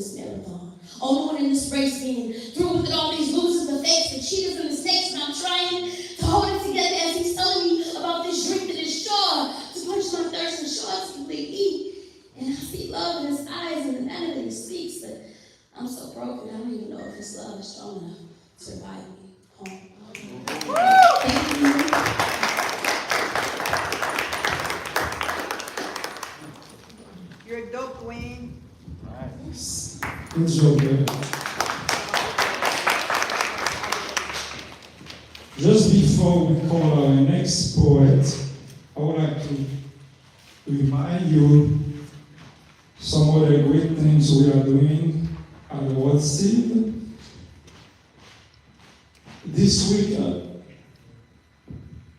this marathon, alone in this race, being through with all these losers, the fakes, the cheaters, and the snakes, and I'm trying to hold it together as he's telling me about this drink that is sure to quench my thirst and sure to complete me. And I see love in his eyes and the manner that he speaks, but I'm so broken, I don't even know if his love is strong enough to revive me. Thank you. You're a dope queen. Nice. Good job, man. Just before we call our next poet, I would like to remind you some of the great things we are doing at the Word Seed. This week,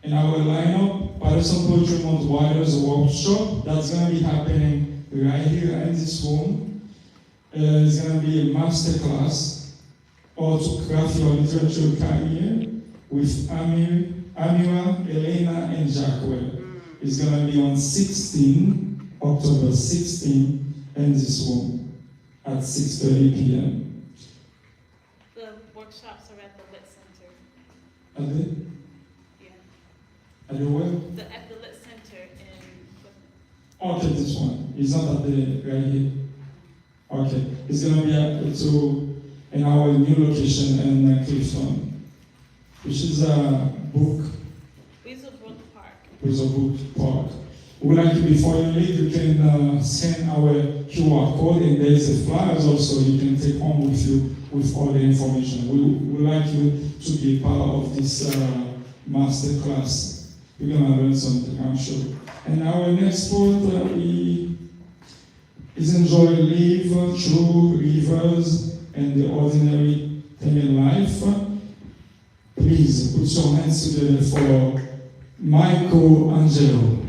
in our lineup, Paterson Poetry Festival-Words workshop, that's going to be happening right here in this room. It's going to be a master class, how to craft your literature career with Amira, Elena, and Jacquel. It's going to be on October 16, in this room at 6:30 p.m. The workshops are at the Lit Center. At the? Yeah. At the where? At the Lit Center in. Okay, this one. It's not at the right here. Okay, it's gonna be in our new location in Clifton, which is a book. Weaselbrook Park. We like before you leave, you can scan our QR code, and there's a flyers also you can take home with you with all the information. We like you to be part of this master class. You're gonna learn something, I'm sure. And our next poet is enjoy live true rivers and the ordinary thing in life. Please put your hands together for Michael Angelo.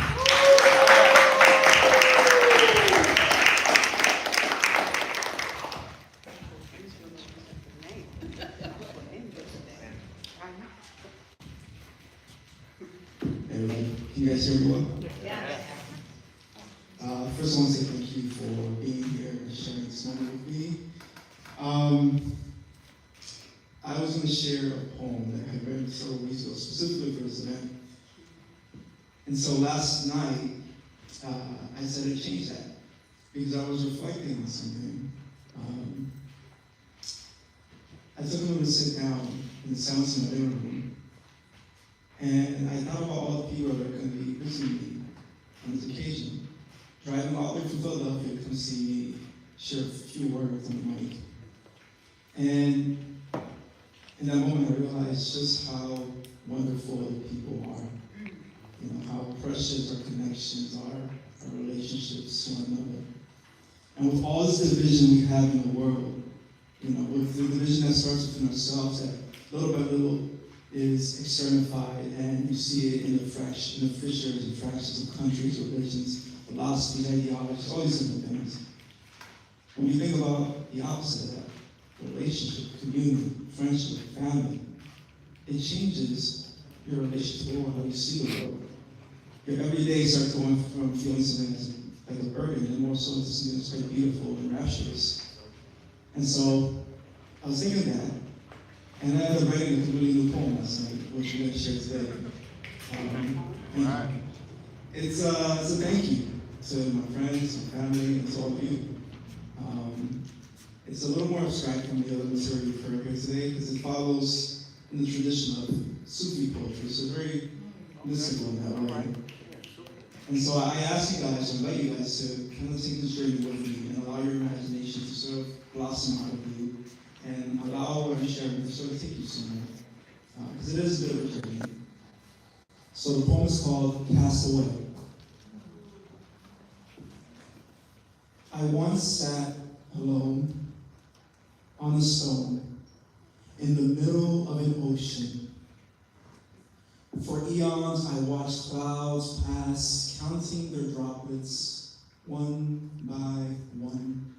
Can you guys hear me well? Yeah. First, I want to say thank you for being here and sharing this moment with me. I was going to share a poem that I had written several weeks ago, specifically for this event. And so last night, I said I'd change that because I was reflecting on something. I took a moment to sit down in the silence of my living room, and I thought about all the people that are going to be visiting me on this occasion, driving all the way from Philadelphia to come see me share a few words on the mic. And in that moment, I realized just how wonderful the people are. You know, how precious our connections are, our relationships to one another. And with all this division we have in the world, you know, with the division that starts within ourselves, that little by little is externified, and you see it in the fissures and fractures of countries, religions, philosophies, ideologies, all these different things. When you think about the opposite of that, relationship, community, friendship, family, it changes your relationship to the world, how you see the world. Your everyday starts going from feeling something like a burden, and more so to something that's quite beautiful and rapturous. And so I was thinking of that, and I ended up writing a completely new poem last night, which we're going to share today. It's a thank you to my friends, my family, and to all of you. It's a little more abstract from the other material you've heard here today, because it follows in the tradition of Sufi poetry, so very mystical in that way. And so I ask you guys, I invite you guys to kind of take this journey with me and allow your imagination to sort of blossom out of you, and allow what I'm sharing to sort of take you somewhere, because it is a bit of a journey. So the poem is called Cast Away. I once sat alone on a stone in the middle of an ocean. For eons I watched clouds pass, counting their droplets one by one.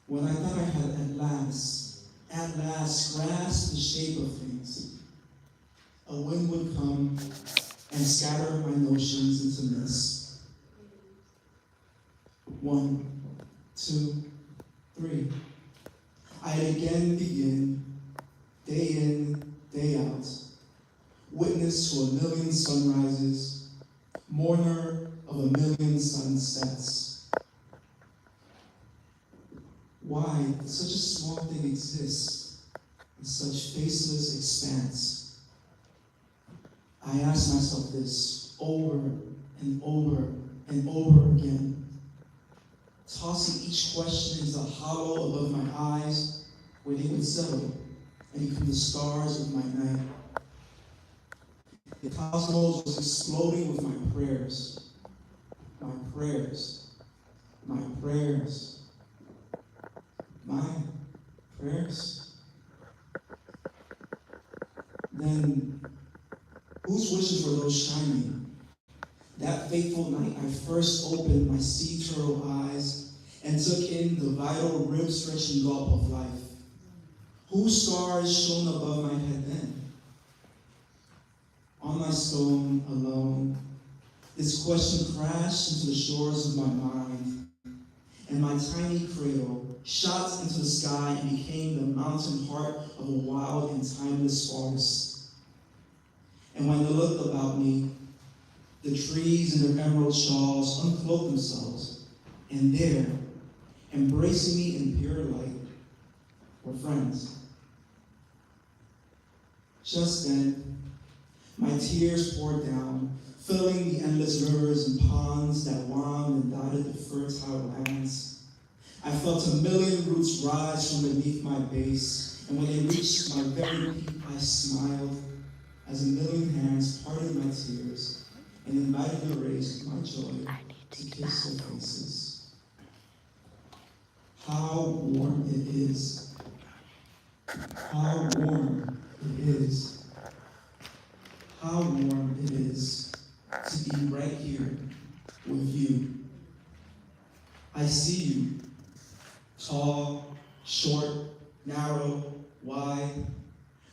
When I thought I had at last grasped the shape of things, a wind would come and scatter my notions into mist. 1, 2, 3. I again begin, day in, day out, witness to a million sunrises, mourner of a million sunsets. Why does such a small thing exist in such faceless expanse? I ask myself this over and over and over again, tossing each question into the hollow above my eyes where they would settle and become the stars of my night. The cosmos was exploding with my prayers, my prayers, my prayers, my prayers. Then, whose wishes were those shining? That fateful night I first opened my sea turtle eyes and took in the vital rib-stretching gulp of life. Whose stars shone above my head then? On my stone alone, this question crashed into the shores of my mind, and my tiny cradle shot into the sky and became the mountain heart of a wild and timeless forest. And when I looked about me, the trees in their emerald shawls uncloaked themselves, and there, embracing me in pure light, were friends. Just then, my tears poured down, filling the endless rivers and ponds that wound and dotted the fertile lands. I felt a million roots rise from beneath my base, and when they reached my very peak, I smiled as a million hands parted my tears and invited the rays of my joy to kiss their faces. How warm it is. How warm it is. How warm it is to be right here with you. I see you, tall, short, narrow, wide,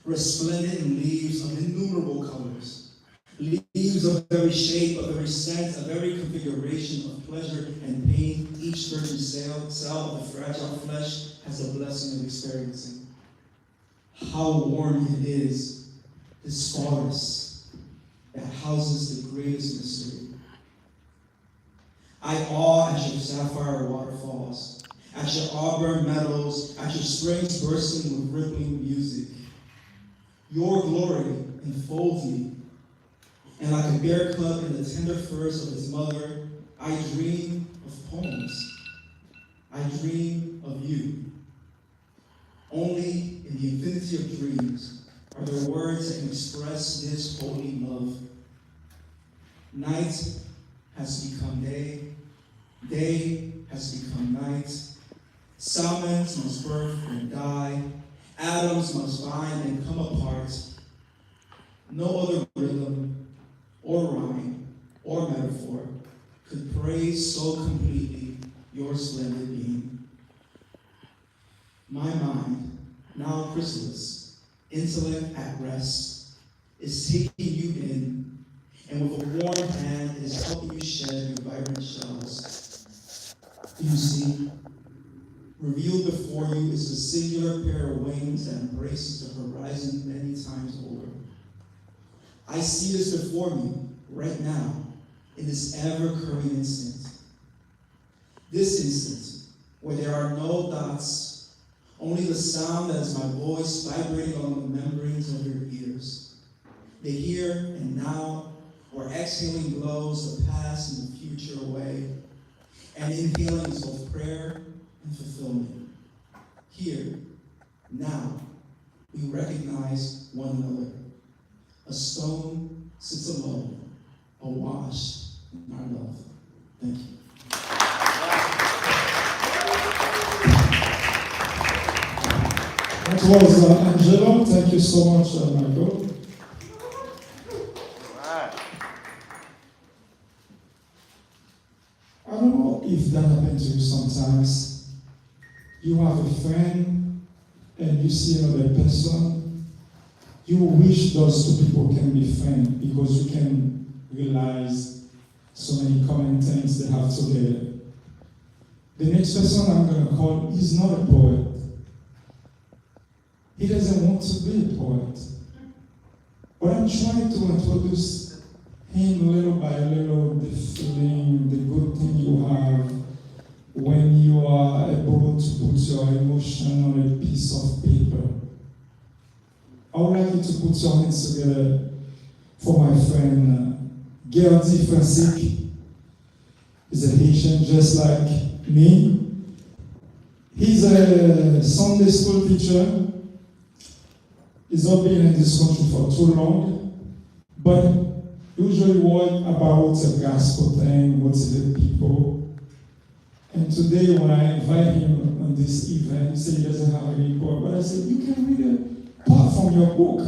resplendent in leaves of innumerable colors. Leaves of every shape, of every scent, of every configuration of pleasure and pain, each certain cell of the fragile flesh has the blessing of experiencing. How warm it is, this forest that houses the greatest mystery. I awe at your sapphire waterfalls, at your auburn meadows, at your springs bursting with rippling music. Your glory enfolds me, and like a bear cub in the tender furs of his mother, I dream of poems. I dream of you. Only in the infinity of dreams are there words that can express this holy love. Night has become day. Day has become night. Salmons must birth and die. Atoms must bind and come apart. No other rhythm or rhyme or metaphor could praise so completely your splendid being. My mind, now chrysalis, intellect at rest, is taking you in, and with a warm hand is helping you shed your vibrant shells. You see, revealed before you is a singular pair of wings that embraces the horizon many times over. I see this before me, right now, in this ever-curving instant. This instant, where there are no dots, only the sound that is my voice vibrating on the membranes of your ears. The here and now, where exhaling blows the past and the future away, and inhaling is both prayer and fulfillment. Here, now, we recognize one another. A stone sits alone, awash in our love. Thank you. That was Angelo. Thank you so much, Michael. I don't know if that happens to you sometimes. You have a friend and you see another person. You wish those two people can be friends because you can realize so many common things they have together. The next person I'm going to call is not a poet. He doesn't want to be a poet. But I'm trying to introduce him little by little, the feeling, the good thing you have when you are able to put your emotion on a piece of paper. I would like you to put your hands together for my friend world-Yves-Mary. He's a Haitian just like me. He's a Sunday school teacher. He's not been in this country for too long, but usually work about the gospel thing, motivate people. And today when I invite him on this event, he said he doesn't have any book, but I said, you can read a part from your book.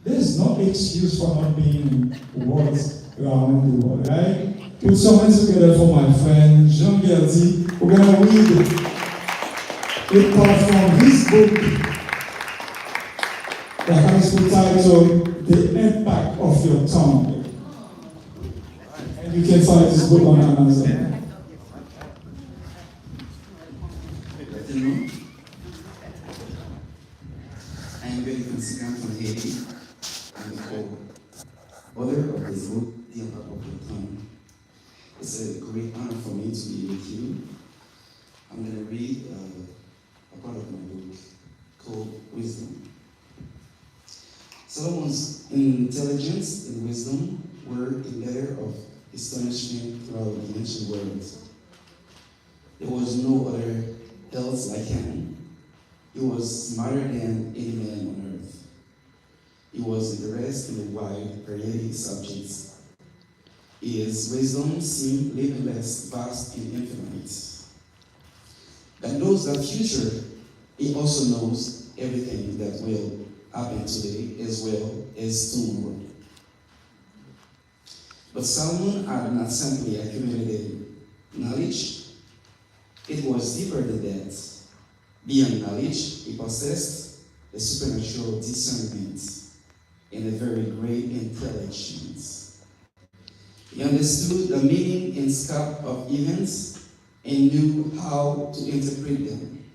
There's no excuse for not being in words around the world, right? Put some hands together for my friend Jean-Gerdy. We're going to read a part from his book that has the title, The Impact of Your Tongue. And you can find this book on Amazon. Good afternoon. I am very concerned from Haiti. I'm the co-author of this book, The Impact of Your Tongue. It's a great honor for me to be with you. I'm going to read a part of my book called Wisdom. Solomon's intelligence and wisdom were a letter of astonishment throughout the ancient world. There was no other else like him. He was smarter than any man on earth. He was interested in a wide variety of subjects. His wisdom seemed limitless, vast, and infinite. God knows the future. He also knows everything that will happen today as well as tomorrow. But Solomon had not simply accumulated knowledge. It was deeper than that. Beyond knowledge, he possessed a supernatural discernment and a very great intelligence. He understood the meaning and scope of events and knew how to interpret them.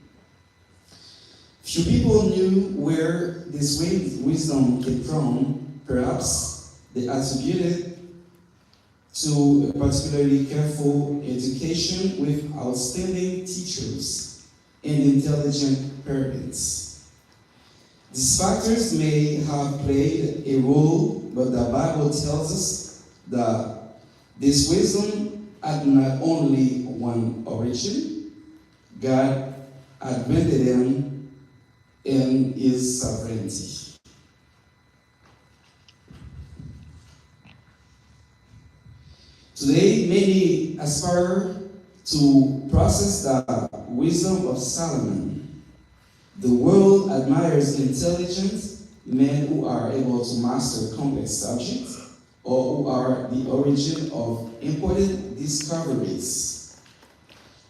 Few people knew where this wisdom came from. Perhaps they attributed it to a particularly careful education with outstanding teachers and intelligent parents. These factors may have played a role, but the Bible tells us that this wisdom had not only one origin. God had granted them in his sovereignty. Today, many aspire to possess the wisdom of Solomon. The world admires intelligent men who are able to master complex subjects or who are the origin of important discoveries.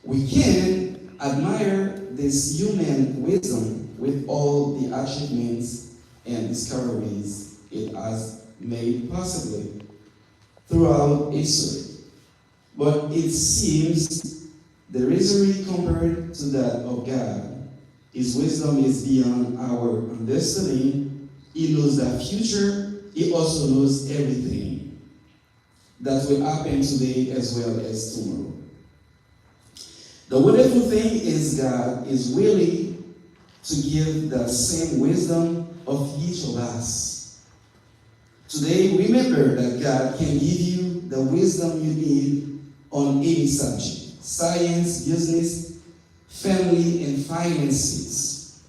We can admire this human wisdom with all the achievements and discoveries it has made possible throughout history. But it seems derisory compared to that of God. His wisdom is beyond our understanding. He knows the future. He also knows everything that will happen today as well as tomorrow. The wonderful thing is God is willing to give the same wisdom of each of us. Today, remember that God can give you the wisdom you need on any subject: science, business, family, and finances.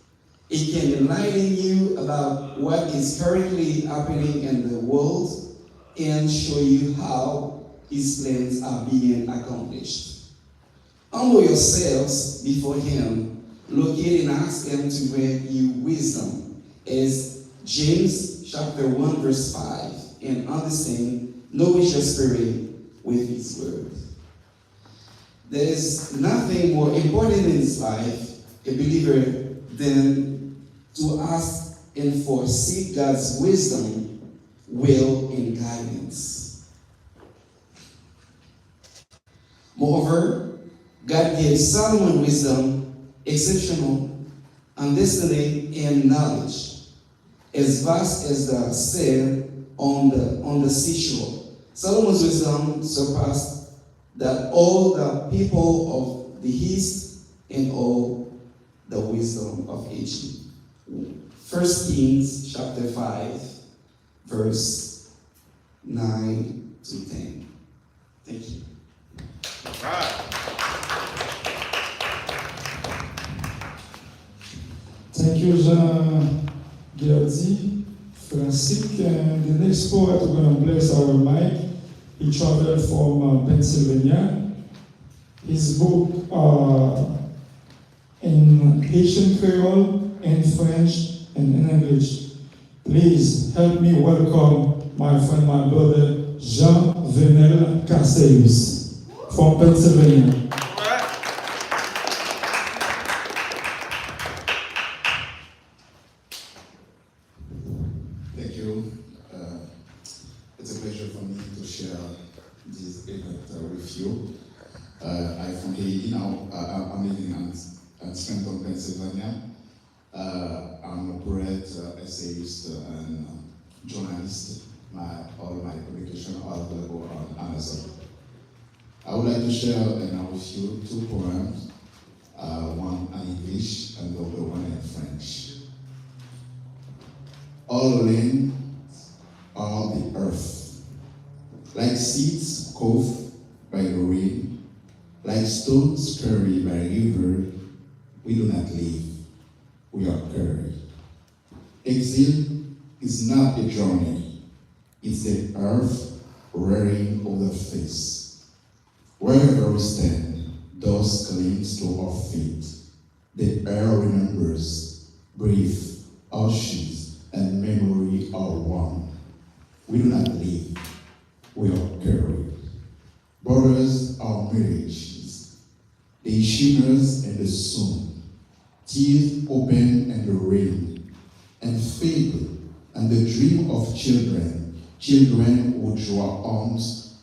It can enlighten you about what is currently happening in the world and show you how His plans are being accomplished. Humble yourselves before Him. Locate and ask Him to grant you wisdom, as James chapter 1 verse 5, and understand, nourish your spirit with His word. There is nothing more important in this life, a believer, than to ask and foresee God's wisdom, will, and guidance. Moreover, God gave Solomon wisdom, exceptional understanding and knowledge, as vast as the sand on the seashore. Solomon's wisdom surpassed that all the people of the East and all the wisdom of Egypt. 1 Kings chapter 5, verse 9 to 10. Thank you. Thank you, Jean Gerdy. Francis, and the next poet we're going to bless our mic. He traveled from Pennsylvania. His book in Haitian Creole, in French, and in English. Please help me welcome my friend, my brother, Jean Venel Castellus from Pennsylvania. Thank you. It's a pleasure for me to share this event with you. I'm from Haiti now. I'm living in Scranton, Pennsylvania. I'm a poet, essayist, and journalist. All my publications are available on Amazon. I would like to share now with you two poems, one in English and the other one in French. All lands are the earth, like seeds caught by the rain, like stones carried by a river. We do not live, we are carried. Exile is not a journey, it's the earth rearing over the face. Wherever we stand, dust clings to our feet. The air remembers, breathe, ashes, and memory are one. We do not live, we are carried. Borders are marriages, they shimmers in the sun, tears open in the rain, and fade and the dream of children who draw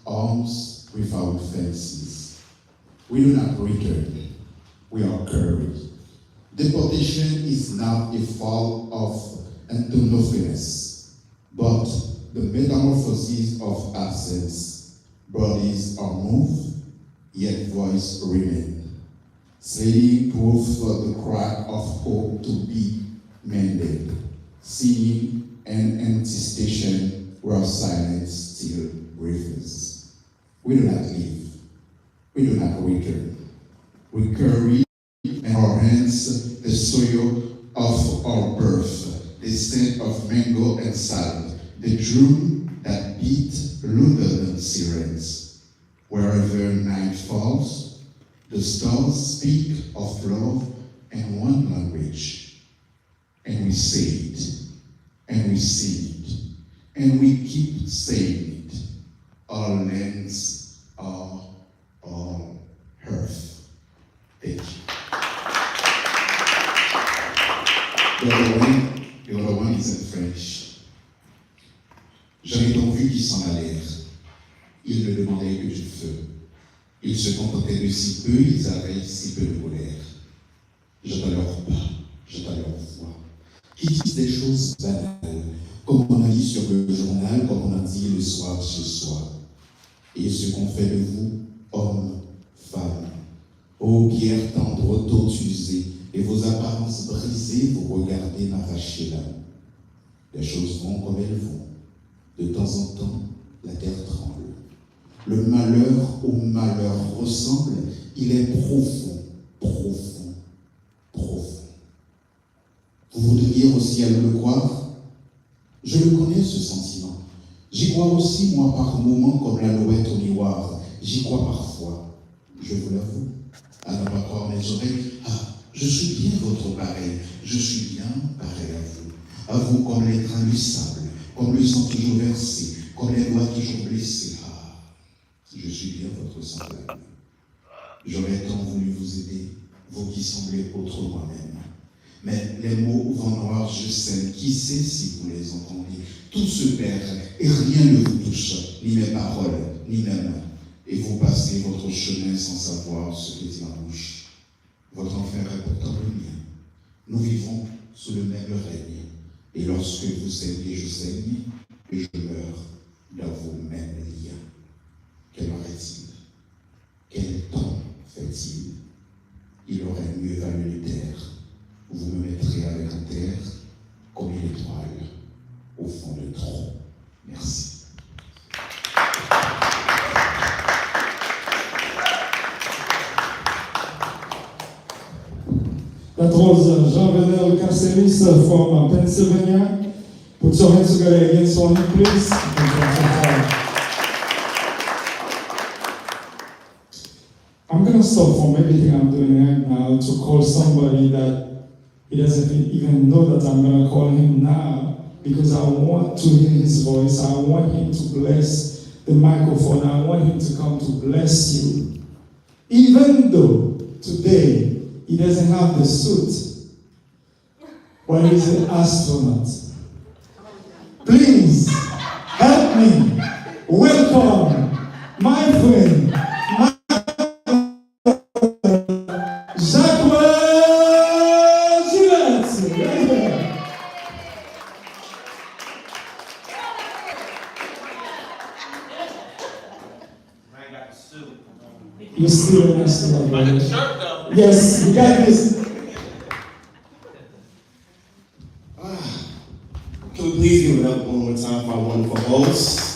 arms without fences. We do not return, we are carried. Deportation is not a fall of into nothingness, but the metamorphosis of absence. Bodies are moved, yet voice remain. Sliding proof for the crack of hope to be mended. Singing an empty station where silence still breathes. We do not leave, we do not return. We carry in our hands the soil of our birth, the scent of mango and salad, the drum that beat louder than sirens. Wherever night falls, the stars speak of love in one language. And we say it, and we sing it, and we keep saying it. All lands are all earth. Thank you. The other one is in French. J'en ai donc vu qui s'en allèrent. Ils ne demandaient que du feu. Ils se contentaient de si peu, ils avaient si peu de colère. J'attends leur pas, j'attends leur voix. Qui disent des choses banales, comme on a dit sur le journal, comme on a dit le soir ce soir. Et ce qu'on fait de vous, hommes, femmes, ô pierres tendres, tortusées, et vos apparences brisées, vous regardez m'arracher l'âme. Les choses vont comme elles vont. De temps en temps, la terre tremble. Le malheur au malheur ressemble, il est profond, profond, profond. Vous voudriez aussi aller le croire? Je le connais, ce sentiment. J'y crois aussi, moi, par moments, comme la louette au miroir. J'y crois parfois, je vous l'avoue. À ne pas croire mes oreilles, je suis bien votre pareil, je suis bien pareil à vous comme les trains du sable, comme le sang toujours versé, comme les doigts toujours blessés. Je suis bien votre semblable. J'aurais tant voulu vous aider, vous qui semblez autre moi-même. Mais les mots au vent noir, je sais, qui sait si vous les entendez. Tout se perd et rien ne vous touche, ni mes paroles, ni même. et vous passez votre chemin sans savoir ce qui est en bouche. Votre enfer est pourtant le mien. Nous vivons sous le même règne, et lorsque vous saignez, je saigne, et je meurs dans vos mêmes liens. Quelle heure est-il? Quel temps fait-il? Il aurait mieux valu les terres. Vous me mettrez avec en terre comme une étoile au fond de tronc. Merci. That was Jean-Venel Caceres from Pennsylvania. Put your hands together again, Sonia, please. I'm going to stop from everything I'm doing right now to call somebody that he doesn't even know that I'm going to call him now, because I want to hear his voice. I want him to bless the microphone. I want him to come to bless you. Even though today he doesn't have the suit, but he's an astronaut. Please help me welcome my friend, you still an astronaut, brother. Yes, you got this. Can we please give it up one more time for our wonderful hosts?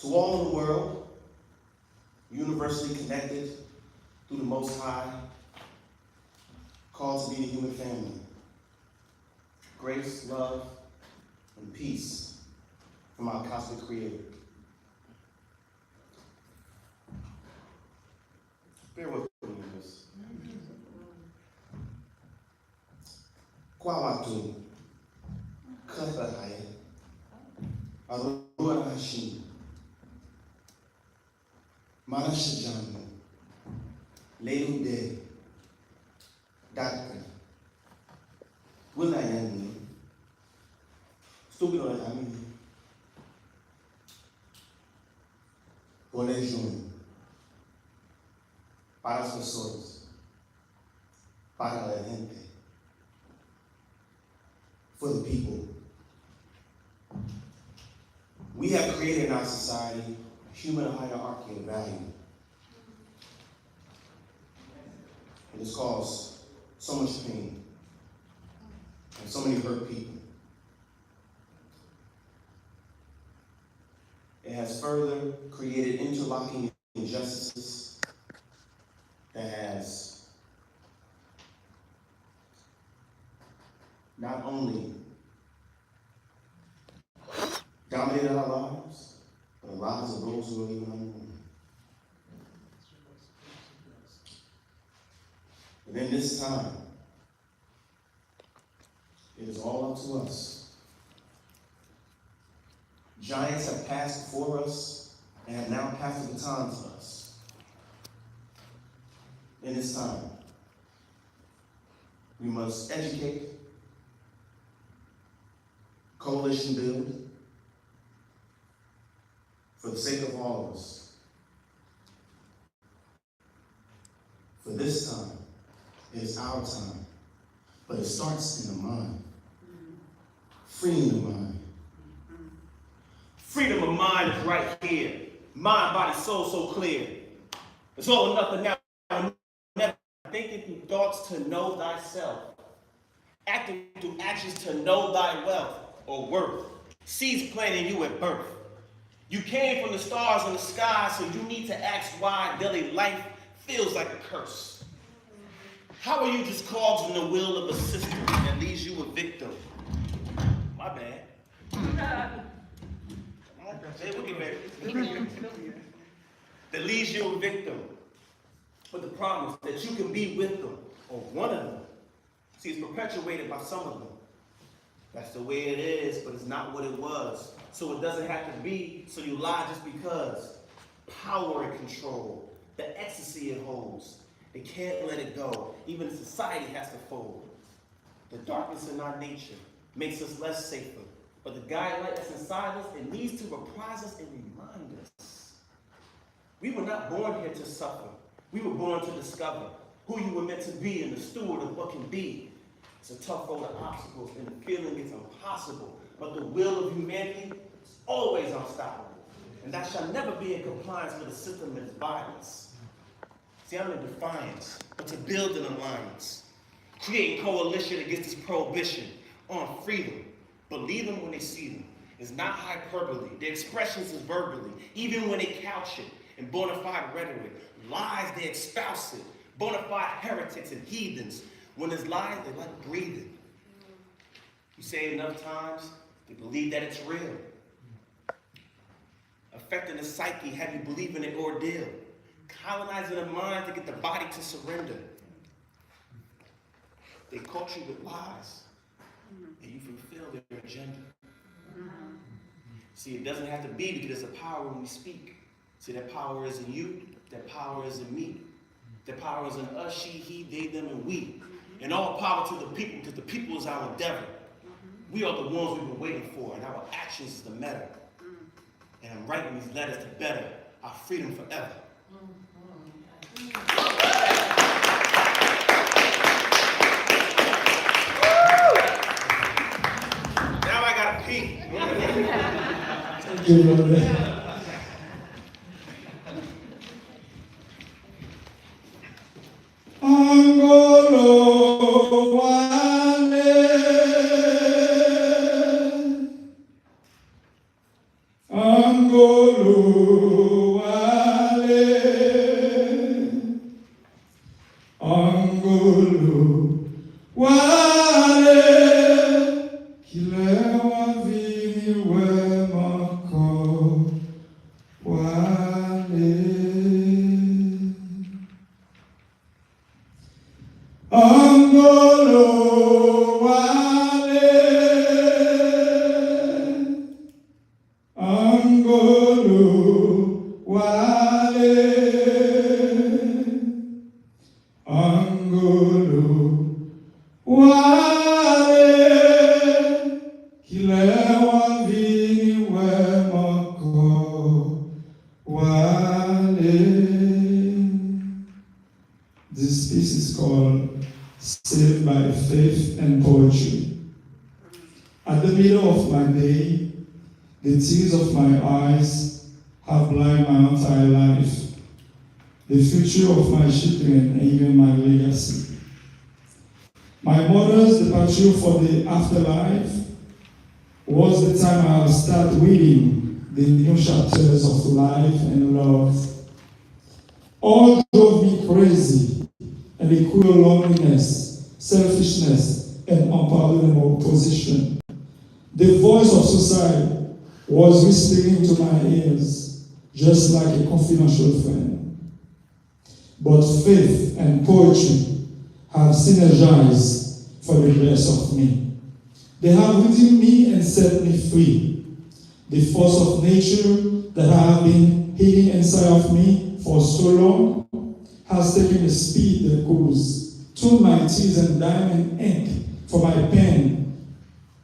To all in the world, universally connected through the Most High, called to be the human family. Grace, love, and peace from our cosmic creator. Bear with me in this. Kwawatu, Kathahaya, Arua Hashim, Marashajanu, Leude, Daka, Wilayani, Stupido Ami, Bolejon, para as pessoas, para la gente, for the people. We have created in our society a human hierarchy of value. It has caused so much pain and so many hurt people. It has further created interlocking injustices that has not only dominated our lives, but the lives of those who are even unborn. But in this time, it is all up to us. Giants have passed before us and have now passed the baton to us. In this time, we must educate, coalition build, for the sake of all of us. For this time, it is our time, but it starts in the mind. Freeing the mind. Freedom of mind is right here. Mind, body, soul, so clear. It's all or nothing now. Never thinking through thoughts to know thyself. Acting through actions to know thy wealth or worth. Seeds planted in you at birth. You came from the stars in the sky, so you need to ask why daily life feels like a curse. How are you just cogs in the wheel of a system that leaves you a victim? My bad. Say with me, baby. That leaves you a victim. With the promise that you can be with them, or one of them. See, it's perpetuated by some of them. That's the way it is, but it's not what it was. So it doesn't have to be, so you lie just because. Power and control, the ecstasy it holds. They can't let it go. Even society has to fold. The darkness in our nature makes us less safer. But the guiding light that's inside us, it needs to reprise us and remind us. We were not born here to suffer. We were born to discover who you were meant to be and the steward of what can be. It's a tough road of obstacles and the feeling is impossible. But the will of humanity is always unstoppable. And that shall never be in compliance with a system that is violence. See, I'm in defiance, but to build an alliance. Creating coalition against this prohibition on freedom. Believe them when they see them. It's not hyperbole. The expressions is verbally. Even when they couch it in bona fide rhetoric. Lies, they espouse it. Bona fide heretics and heathens. When there's lies, they like breathing. You say it enough times, they believe that it's real. Affecting the psyche, have you believe in an ordeal. Colonizing the mind to get the body to surrender. They caught you with lies, and you fulfill their agenda. See, it doesn't have to be because there's a power when we speak. See, that power is in you, that power is in me. That power is in us, she, he, they, them, and we. And all power to the people, because the people is our endeavor. We are the ones we've been waiting for, and our actions is the matter. And I'm writing these letters to better our freedom forever. Now I gotta pee. Thank you, Lord. Angolo wale, Angolo wale, Angolo wale, kilewa vini wemako wale. Angolo wale, Angolo wale, Angolo wale, kilewa vini wemako wale. This piece is called Saved by Faith and Poetry. At the middle of my day, the tears of my eyes have blinded my entire life, the future of my children, and even my legacy. My mother's departure for the afterlife was the time I started reading the new chapters of life and love. All drove me crazy, and the cruel loneliness, selfishness, and unpardonable position. The voice of society was whispering to my ears, just like a confidential friend. But faith and poetry have synergized for the best of me. They have redeemed me and set me free. The force of nature that I have been hiding inside of me for so long has taken a speed that goes to my tears and diamond ink for my pen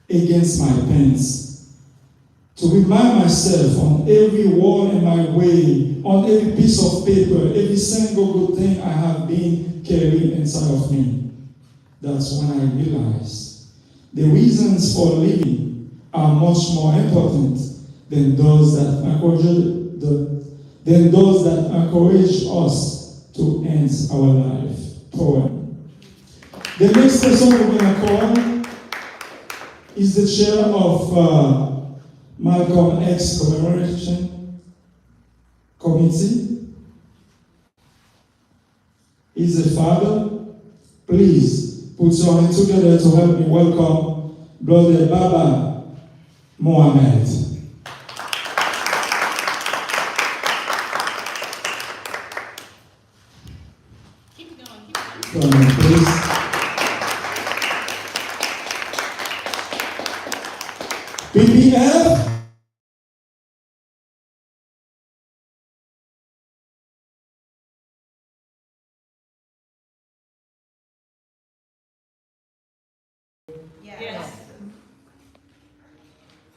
against my pens. To remind myself on every wall in my way, on every piece of paper, every single good thing I have been carrying inside of me. That's when I realized the reasons for living are much more important than those that encourage us to end our life. Poem. The next person we're going to call is the chair of Malcolm X Commemoration Committee. He's a father. Please put your hands together to help me welcome Brother Baba Mohammed. Keep going. Come on, please. BBF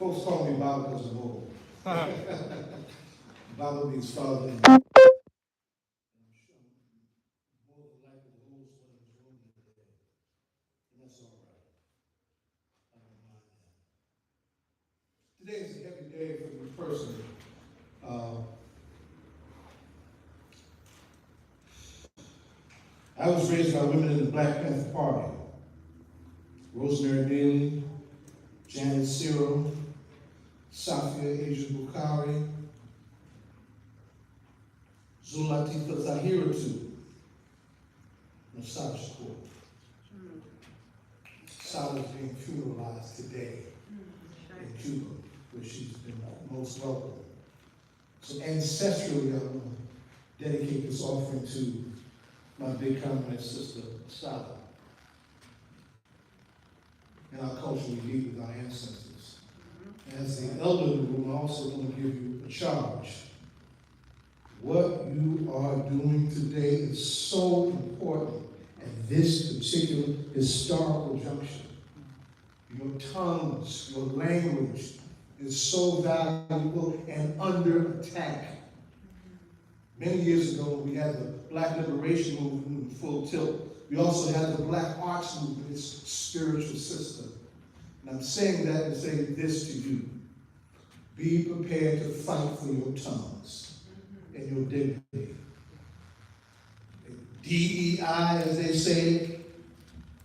Folks call me Baba because I'm old. Baba means father. And I'm sure more than likely the oldest one in this room today. And that's all right. I don't mind that. Today is a heavy day for me personally. I was raised by women in the Black Panther Party. Rosemary Bailey, Janet Cyril, Safia Asia Bukhari, Zulatifa Zahiratu, Nasaj Shakur. Salah's being funeralized today in Cuba, where she's been most welcome. So ancestrally, I want to dedicate this offering to my big comrade sister, Salah. And our culture, we lead with our ancestors. As the elder in the room, I also want to give you a charge. What you are doing today is so important at this particular historical junction. Your tongues, your language is so valuable and under attack. Many years ago, we had the Black Liberation Movement in full tilt. We also had the Black Arts Movement, its spiritual system. And I'm saying that to say this to you. Be prepared to fight for your tongues and your dignity. DEI, as they say,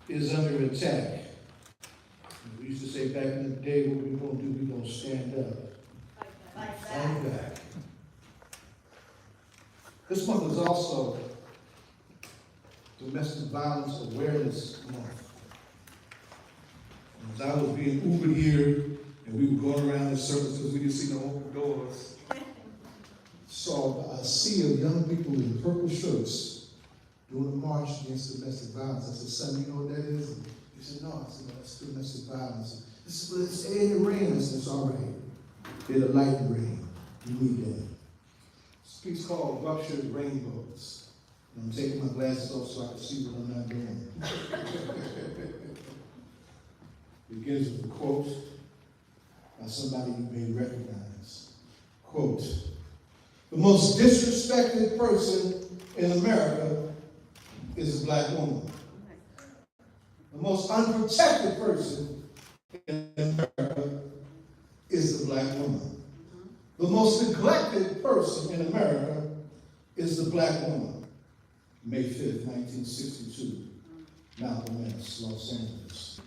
is under attack. And we used to say back in the day, what we're going to do, we're going to stand up. Fight back. This month is also Domestic Violence Awareness Month. As I was being Ubered here, and we were going around in circles because we didn't see no open doors, saw a sea of young people in purple shirts doing a march against domestic violence. I said, son, you know what that is? And he said, no. I said, no, it's domestic violence. He said, well, it's in the rain. I said, it's all right. They're the light rain. You need that. This piece called Ruptured Rainbows. And I'm taking my glasses off so I can see what I'm not doing. Begins with a quote by somebody you may recognize. Quote, the most disrespected person in America is a black woman. The most unprotected person in America is the black woman. The most neglected person in America is the black woman. May 5th, 1962, Malcolm X, Los Angeles.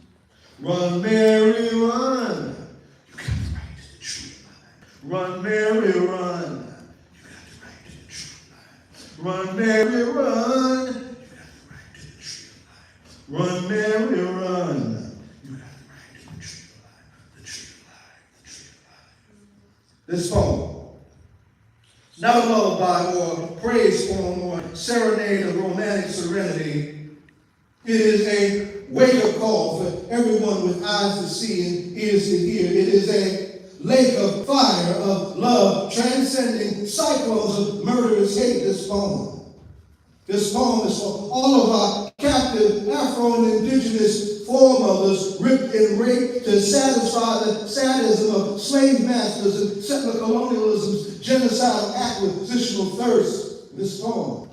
Run, Mary, run. You got the right to the tree of life. Run, Mary, run. You got the right to the tree of life. Run, Mary, run. You got the right to the tree of life. Run, Mary, run. You got the right to the tree of life. The tree of life. The tree of life. This poem, not a lullaby or praise poem or serenade of romantic serenity. It is a wake-up call for everyone with eyes to see and ears to hear. It is a lake of fire, of love, transcending cyclones of murderous hate. This poem is for all of our captive Afro and indigenous foremothers ripped and raped to satisfy the sadism of slave masters and settler colonialism's genocidal acquisitional thirst. This poem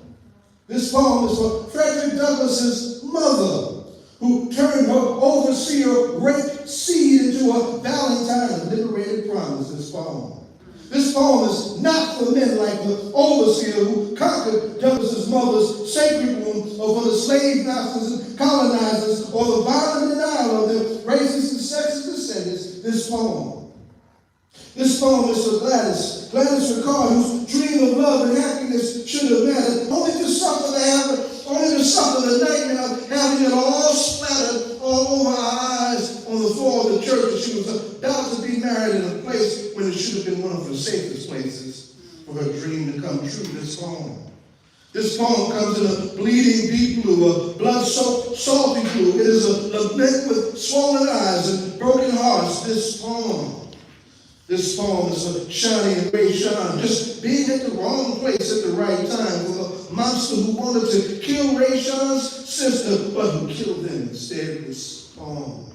is for Frederick Douglass's mother, who turned her overseer raped seed into a valentine of liberated promise. This poem is not for men like the overseer who conquered Douglass's mother's sacred womb, or for the slave masters and colonizers, or the violent denial of their racist and sexist descendants. This poem is for Gladys Ricard, whose dream of love and happiness should have mattered, only to suffer the nightmare of having it all splattered all over our eyes on the floor of the church. She was about to be married in a place when it should have been one of the safest places for her dream to come true. This poem comes in a bleeding deep blue, a blood-soaked salty blue. It is a lament with swollen eyes and broken hearts. This poem is for Shani and Ray Sean, just being at the wrong place at the right time, for the monster who wanted to kill Ray Sean's sister, but who killed them instead. This poem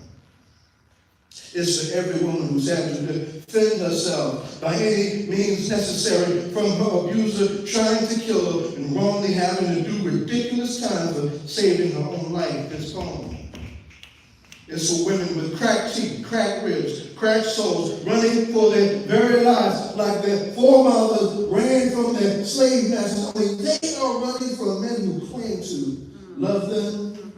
It's for every woman who's had to defend herself by any means necessary from her abuser trying to kill her and wrongly having to do ridiculous time for saving her own life. This poem. It's for women with cracked teeth, cracked ribs, cracked souls, running for their very lives like their foremothers ran from their slave masters. Only they are running from men who claim to love them,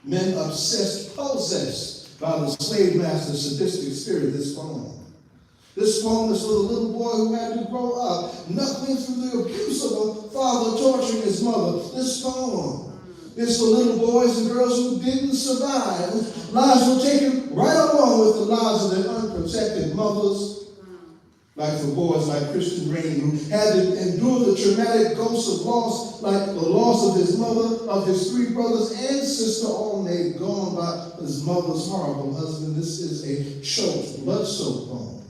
men obsessed, possessed by the slave master's sadistic spirit. This poem. This poem is for the little boy who had to grow up, knuckling through the abuse of a father torturing his mother. This poem is for little boys and girls who didn't survive, whose lives were taken right along with the lives of their unprotected mothers. Like for boys like Christian Rainey, who had to endure the traumatic ghosts of loss, like the loss of his mother, of his 3 brothers and sister, all made gone by his mother's horrible husband. This is a choked, blood-soaked poem.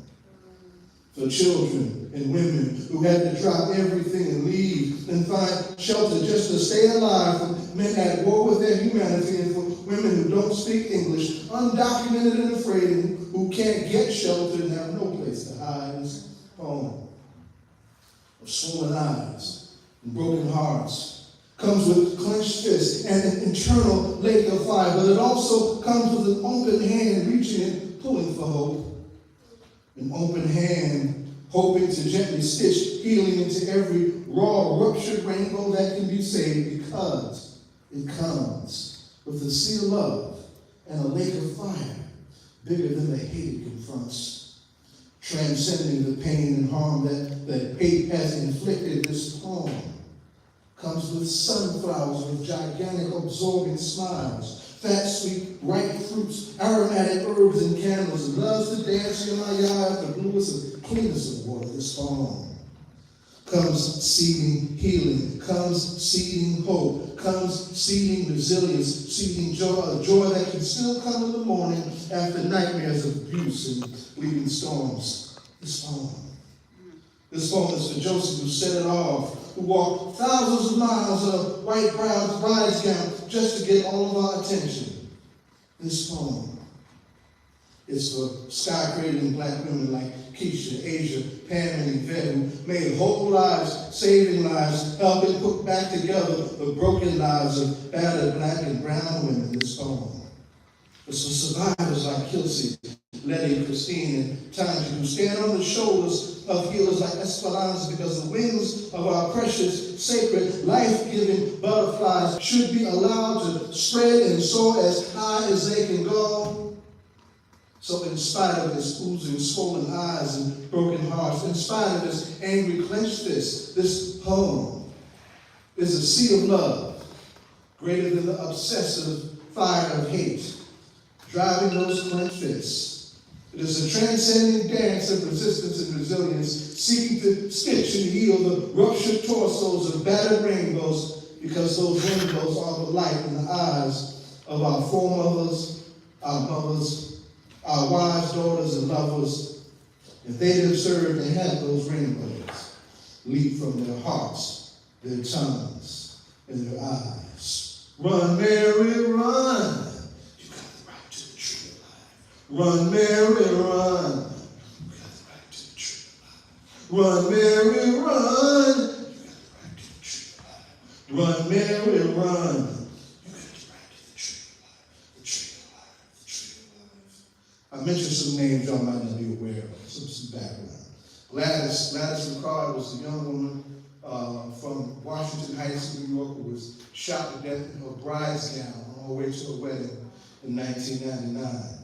For children and women who had to drop everything and leave and find shelter just to stay alive, for men at war with their humanity, and for women who don't speak English, undocumented and afraid, who can't get shelter and have no place to hide. This poem of swollen eyes and broken hearts comes with clenched fists and an internal lake of fire, but it also comes with an open hand reaching and pulling for hope. An open hand, hoping to gently stitch healing into every raw, ruptured rainbow that can be saved, because it comes with a sea of love and a lake of fire bigger than the hate it confronts, transcending the pain and harm that hate has inflicted. This poem comes with sunflowers with gigantic absorbing smiles, fat, sweet, ripe fruits, aromatic herbs and candles, and loves to dance in my yard, the bluest and cleanest of water. This poem comes seeding healing, comes seeding hope, comes seeding resilience, seeding joy, a joy that can still come in the morning after nightmares of abuse and bleeding storms. This poem. This poem is for Joseph, who set it off, who walked thousands of miles in a white bride's gown just to get all of our attention. This poem is for sky-cradling black women like Keisha, Asia, Pam, and Yvette, who made whole lives, saving lives, helping put back together the broken lives of battered black and brown women. This poem is for survivors like Kelsey, Letty, Christine, and Tanya, who stand on the shoulders of healers like Esperanza, because the wings of our precious, sacred, life-giving butterflies should be allowed to spread and soar as high as they can go. So in spite of his oozing, swollen eyes and broken hearts, in spite of his angry, clenched fists, this poem is a sea of love, greater than the obsessive fire of hate, driving those clenched fists. It is a transcending dance of resistance and resilience, seeking to stitch and heal the ruptured torsos of battered rainbows, because those rainbows are the light in the eyes of our foremothers, our mothers, our wives, daughters, and lovers. If they deserve to have those rainbows leap from their hearts, their tongues, and their eyes. Run, Mary, run. Run, Mary, run. You got the right to the tree of life. Run, Mary, run. You got the right to the tree of life. Run, Mary, run. You got the right to the tree of life. The tree of life. The tree of life. I mentioned some names y'all might not be aware of. Some background. Gladys McCard was a young woman from Washington Heights, New York, who was shot to death in her bride's gown on her way to her wedding in 1999.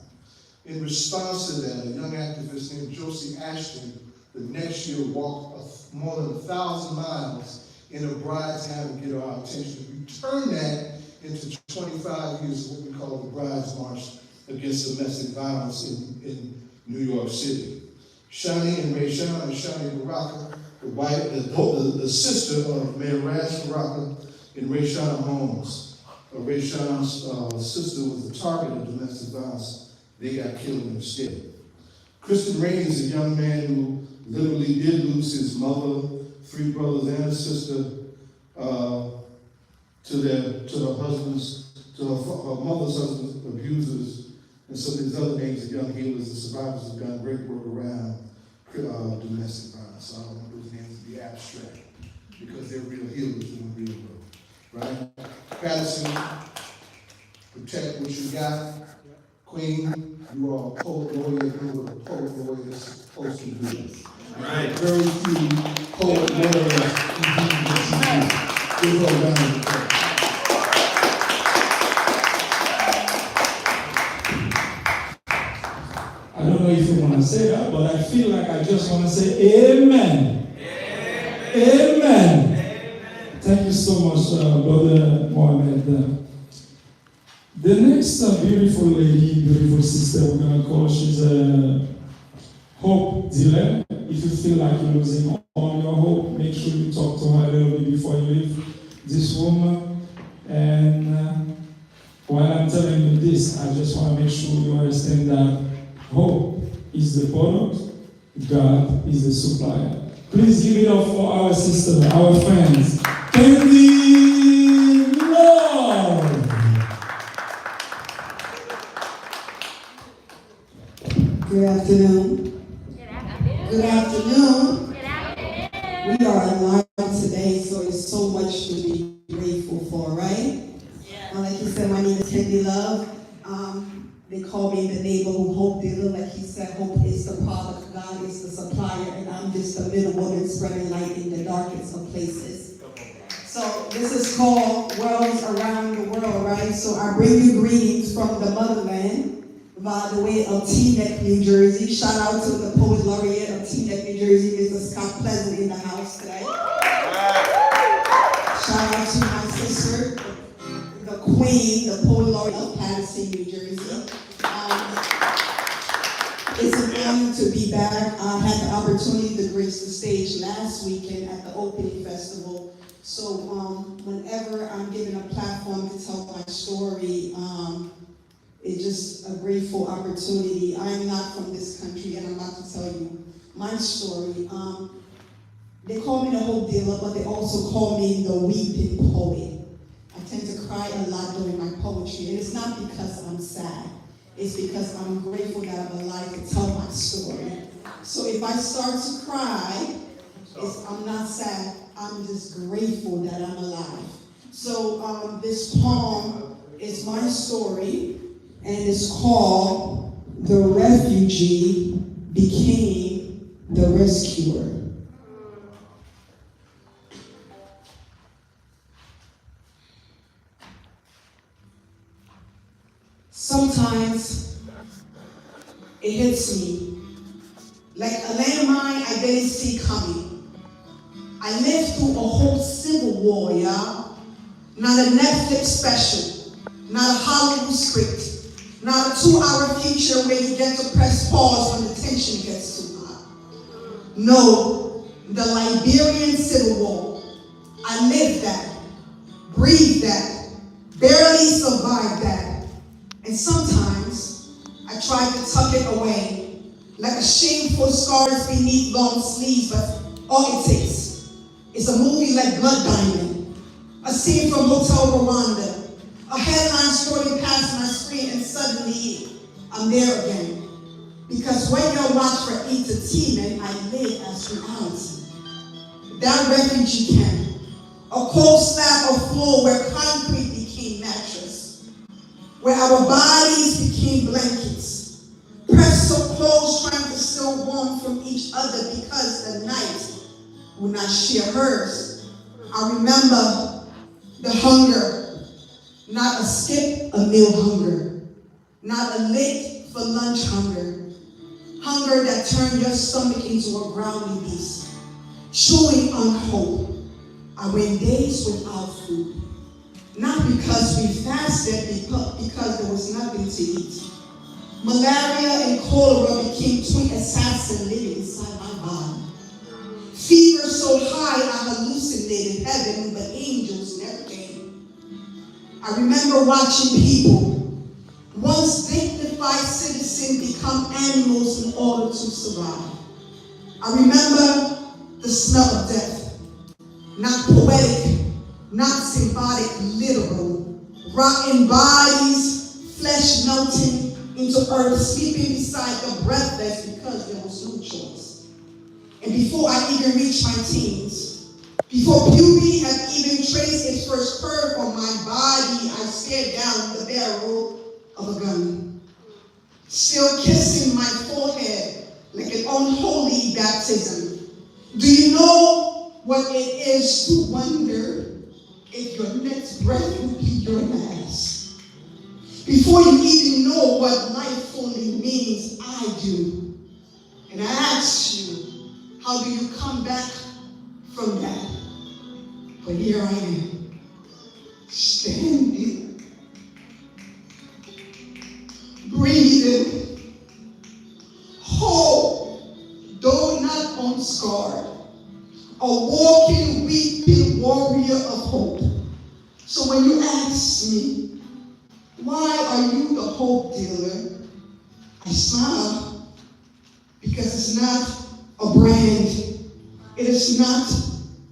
In response to that, a young activist named Josie Ashton the next year walked more than 1,000 miles in a bride's gown to get our attention. We turned that into 25 years of what we call the Bride's March against domestic violence in New York City. Shani and Rayshawn, and Shani Baraka, the sister of Mayor Raz Baraka, and Rayshawn Holmes. Rayshawn's sister was the target of domestic violence. They got killed instead. Christian Rainey is a young man who literally did lose his mother, 3 brothers, and a sister to her mother's husband's abusers And so there's other names of young healers and survivors have done great work around domestic violence. So I don't want those names to be abstract because they're real healers doing real work, right? Paterson, protect what you got. Queen, you are a poet lawyer, you are a poet lawyer that's supposed to do. Right. Very few poet lawyers who do what you do. Give her a round of applause. I don't know if you want to say that, but I feel like I just want to say amen. Amen. Amen. Thank you so much, Brother Mohammed. The next beautiful lady, beautiful sister we're going to call, she's a hope dealer. If you feel like you're losing all your hope, make sure you talk to her a little bit before you leave this room. And while I'm telling you this, I just want to make sure you understand that hope is the product, God is the supplier. Please give it up for our sister, our friends, Candy Love. Good afternoon. Good afternoon. We are alive today, so there's so much to be grateful for, right? Like he said, my name is Candy Love. They call me the neighborhood hope dealer. Like he said, hope is the product, God is the supplier, and I'm just a middle woman spreading light in the darkest of places. So this is called Worlds Around the World, right? So I bring you greetings from the motherland by the way of Teaneck, New Jersey. Shout out to the poet laureate of Teaneck, New Jersey, Mr. Scott Pleasant in the house today. Shout out to my sister, the queen, the poet laureate of Paterson, New Jersey. It's an honor to be back. I had the opportunity to grace the stage last weekend at the opening festival. So whenever I'm given a platform to tell my story, it's just a grateful opportunity. I am not from this country, and I'm about to tell you my story. They call me the hope dealer, but they also call me the weeping poet. I tend to cry a lot during my poetry, and it's not because I'm sad. It's because I'm grateful that I'm alive to tell my story. So if I start to cry, I'm not sad. I'm just grateful that I'm alive. So this poem is my story, and it's called The Refugee Became the Rescuer. Sometimes it hits me like a landmine I didn't see coming. I lived through a whole civil war, y'all. Not a Netflix special, not a Hollywood script, not a 2-hour feature where you get to press pause when the tension gets too high. No, the Liberian Civil War. I lived that, breathed that, barely survived that. And sometimes I try to tuck it away, like a shameful scars beneath long sleeves, but all it takes is a movie like Blood Diamond, a scene from Hotel Rwanda, a headline story past my screen, and suddenly I'm there again. Because when you watch for entertainment, I live as reality. That refugee camp, a cold slab of floor where concrete became mattress, where our bodies became blankets, pressed so close trying to still warm from each other because the night would not share hers. I remember the hunger, not a skip a meal hunger, not a lick for lunch hunger, hunger that turned your stomach into a growling beast, chewing on hope. I went days without food. Not because we fasted, because there was nothing to eat. Malaria and cholera became twin assassins living inside my body. Fever so high I hallucinated heaven, but angels never came. I remember watching people, once dignified citizens, become animals in order to survive. I remember the smell of death, not poetic, not symbolic, literal. Rotten bodies, flesh melting, into earth, sleeping beside the breathless because there was no choice. And before I even reached my teens, before puberty had even traced its first curve on my body, I stared down the barrel of a gun, still kissing my forehead like an unholy baptism. Do you know what it is to wonder if your next breath will be your last? Before you even know what life fully means, I do. And I ask you, how do you come back from that? But here I am, standing, breathing, whole, though not unscarred, a walking, weeping warrior of hope. So when you ask me, why are you the hope dealer? I smile, because it's not a brand. It is not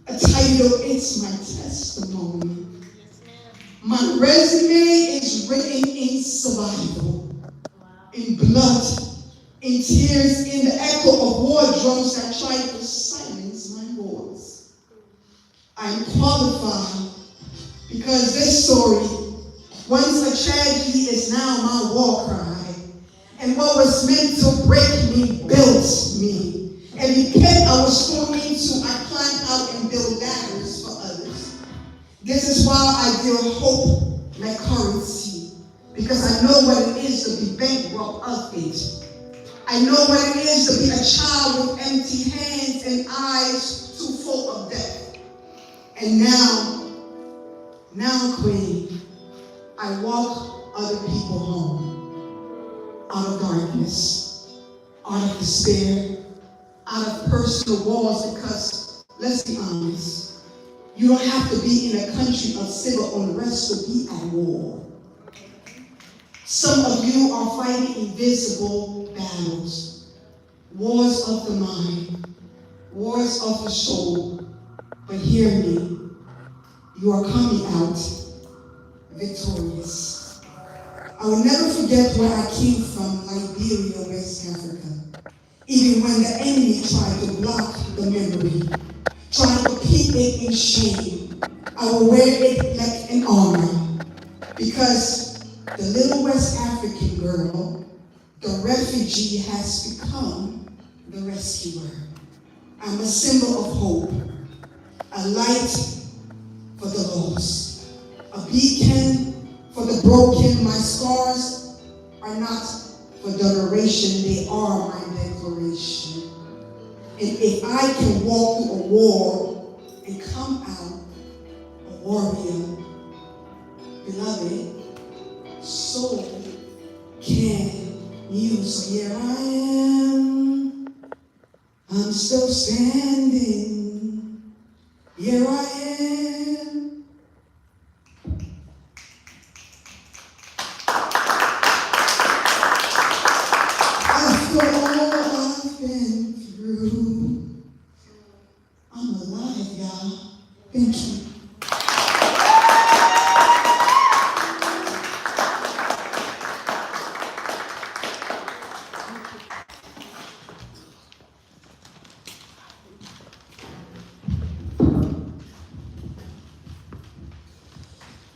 a title, it's my testimony. My resume is written in survival, in blood, in tears, in the echo of war drums that try to silence my voice. I'm qualified because this story, once a tragedy, is now my war cry. And what was meant to break me built me. Every pit I was thrown into, I climbed out and built ladders for others. This is why I deal hope like currency, because I know what it is to be bankrupt of it. I know what it is to be a child with empty hands and eyes too full of death. And now, Queen, I walk other people home, out of darkness, out of despair, out of personal wars, because, let's be honest, you don't have to be in a country of civil unrest to be at war. Some of you are fighting invisible battles, wars of the mind, wars of the soul. But hear me, you are coming out victorious. I will never forget where I came from, Liberia, West Africa. Even when the enemy tried to block the memory, trying to keep it in shame, I will wear it like an armor. Because the little West African girl, the refugee, has become the rescuer. I'm a symbol of hope, a light for the lost, a beacon for the broken. My scars are not for duration, they are my declaration. And if I can walk through a war and come out a warrior, beloved, so can you. So here I am, I'm still standing, here I am. After all I've been through, I'm alive, y'all. Thank you.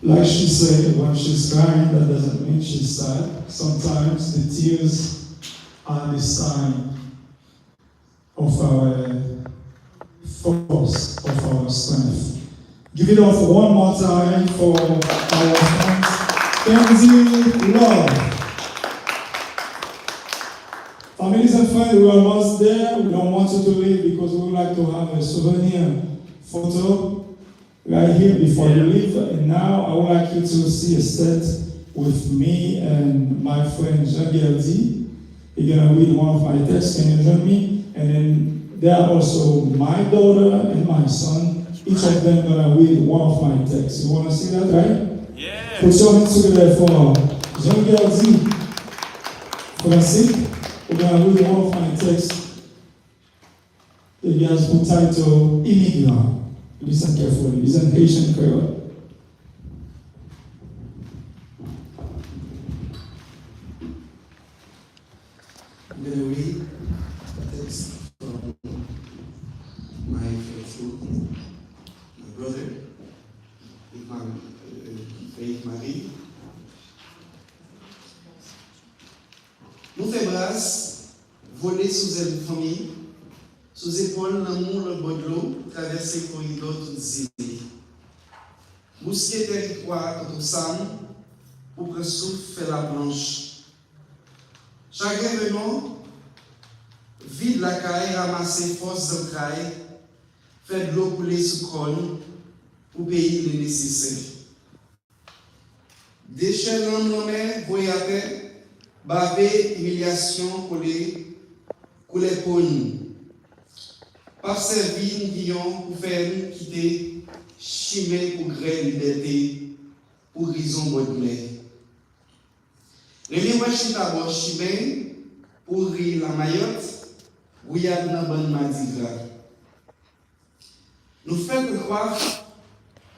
Like she said, when she's crying, that doesn't mean she's sad. Sometimes the tears are the sign of our force, of our strength. Give it up one more time for our friends. Kenzie Love. Families and friends, we're almost there. We don't want you to leave because we would like to have a souvenir photo right here before you leave. And now I would like you to see a set with me and my friend Jean Gerdy. You're going to read one of my texts. Can you join me? And then there are also my daughter and my son. Each of them going to read one of my texts. You want to see that, right? Yeah. Put your hands together for Jean Gerdy. Francis, we're going to read one of my texts. It has put title Immigrant. Listen carefully. Listen, Haitian Creole. text from my faithful, my brother, Yves-Mary. Nous faisons grâce, voler sous une famille, sous épaule, l'amour, le bord de l'eau, traverser le corridor tout zélé. Bousquer territoire tout ensemble, pour que souffle fait la planche. Chacun venant, vide la caille, ramasser force d'entrailles, fait de l'eau couler sous col, pour payer les nécessaires. Déchets l'homme nommé, voyez à terre, bavé, humiliation, couler pour nous. Pas servir nous guillons pour faire nous quitter, chimer pour gré liberté, pour raison bonne plaie. Les moi chita bo chimé, pour rire la mayotte, gouillade na bonne madigra. Nous faisons croire,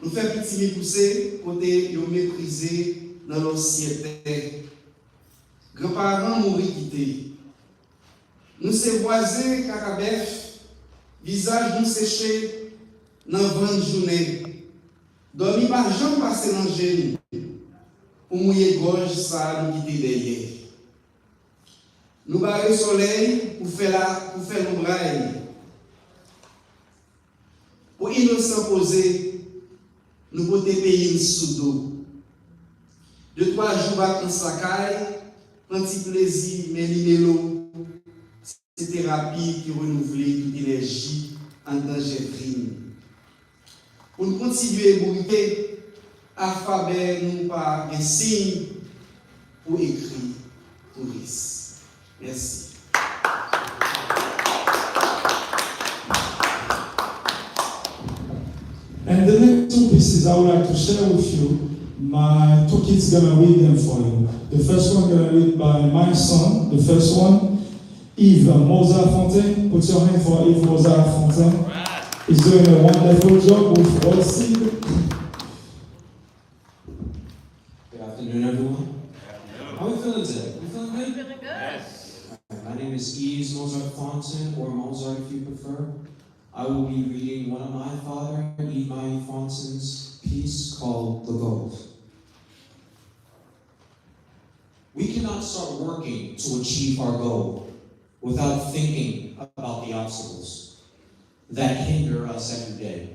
nous faisons petit pousser, côté yo méprisé dans l'ancienneté. Grands-parents mourir quittés. Nous ces voisins carabef, visage nous séché dans 20 journées. Dormi par jambe passer dans genou. Pour mouiller gorge ça nous quitter derrière. Nous barrer le soleil pour faire nos brailles. Pour innocent poser, nous porter pays sous dos. 2-3 jours vacances la caille, petit plaisir, mais l'immélo, c'est thérapie qui renouvelle toute énergie en danger prime. Pour nous continuer à brûler, alphabet nous par un signe pour écrire touriste. Merci. And the next two pieces I would like to share with you, my two kids gonna read them for you. The first one gonna read by my son, the first one, Yves-Mary Fontin. Put your hand for Yves-Mary Fontin. He's doing a wonderful job with World Seed. Good afternoon, everyone. How are we feeling today? We feeling good? Feeling good? Yes. My name is Yves-Mary Fontin, or Mozart if you prefer. I will be reading one of my father, Yves-Mary Fontin's piece called The Goal. We cannot start working to achieve our goal without thinking about the obstacles that hinder us every day.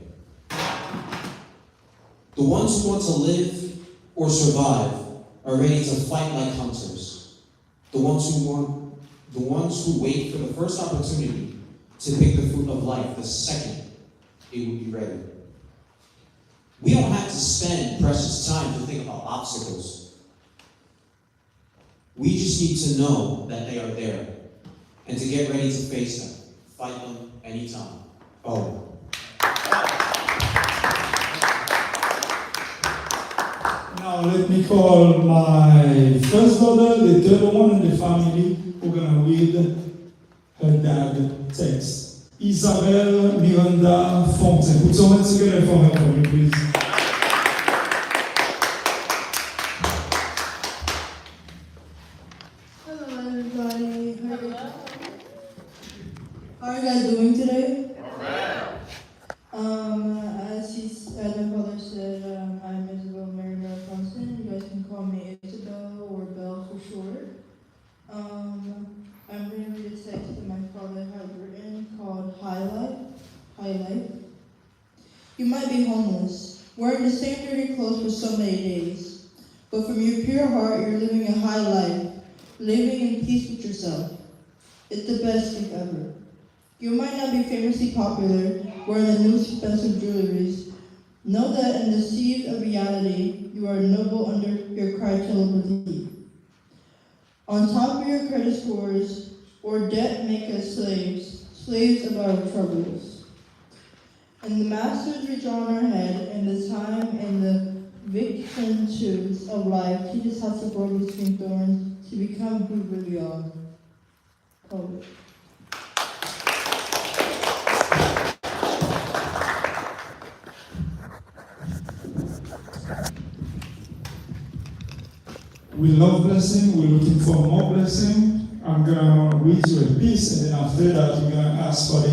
The ones who want to live or survive are ready to fight like hunters. The ones who wait for the first opportunity to pick the fruit of life the second it would be ready. We don't have to spend precious time to think about obstacles. We just need to know that they are there and to get ready to face them, fight them anytime. Oh. Now let me call my first daughter, the third one in the family, who's gonna read her dad text. Isabelle Miranda Fontin. Put your hands together for her for me, please. Hello, everybody. How are you guys doing today? As my father said, I'm Isabelle Mary Fontin. You guys can call me Isabel or Belle for short. I'm going to read a text that my father had written called Highlight. You might be homeless, wearing the same dirty clothes for so many days, but from your pure heart, you're living a high life, living in peace with yourself. It's the best thing ever. You might not be famously popular, wearing the newest expensive jewelries. Know that in the sea of reality, you are noble under your cry to liberty. On top of your credit scores or debt make us slaves of our troubles. And the masters reach on our head, and the time and the vicissitudes of life teach us how to grow between thorns to become who we really are. Poet. We love blessing. We're looking for more blessing. I'm gonna read you a piece, and then after that, we're gonna ask for